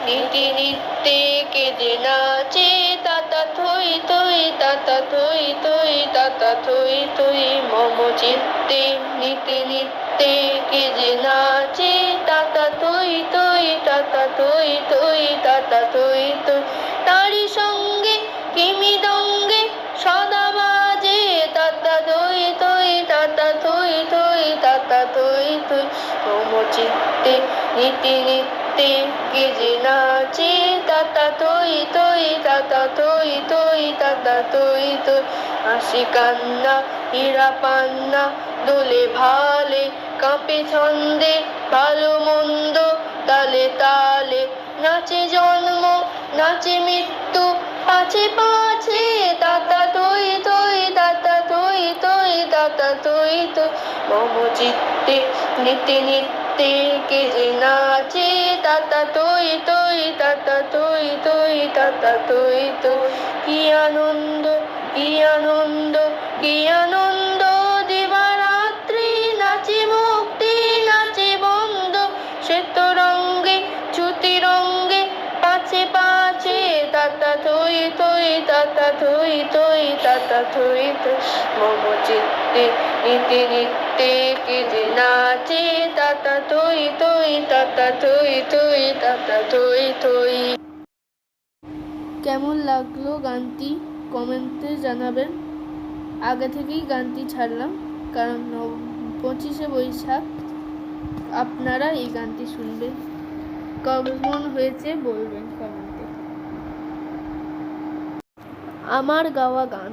নীতি নিত্যে কে যে নাচে তাতা থই থই তাতা থই থই তাতা থই থই মম চিত্তে নীতি নিত্যে কে যে নাচে তাতা থই থই তাতা থই থই তাতা থই থই তারি সঙ্গে কিমি দঙ্গে সদা বাজে তাতা থই থই তাতা থই থই তাতা থই থই মম চিত্তে নীতি নিত্যে কে যে নাচে তাতা থই থই তাতা থই থই তাতা থই থই হাসি কান্না হীরা পান্না দোলে ভালে কাঁপে ছন্দে ভালো মন্দ তালে তালে নাচে জন্ম নাচে মৃত্যু পাছে পাছে তাতা থই থই তাতা থই থই তাতা থই থই মম চিত্তে নীতি নিত্যে কে যে নাচে তাতা থই থই তাতা থই থই তাতা থই থই কি আনন্দ কি আনন্দ কি আনন্দ দিবারাত্রি নাচে মুক্তি নাচে বন্ধ শ্বেত রঙ্গে চ্যুতি রঙ্গে পাছে পাছে তাতা থই থই তাতা থই থই তাতা থই থই মম চিত্তে নীতি নিত্যে কে যে নাচে তাতা থই থই তাতা থই থই তাতা থই থই। কেমন লাগলো গানটি কমেন্টে জানাবেন। আগে থেকেই গানটি ছাড়লাম কারণ 25শে বৈশাখ আপনারা এই গানটি শুনবেন। কেমন হয়েছে বলবেন কমেন্টে। আমার গাওয়া গান।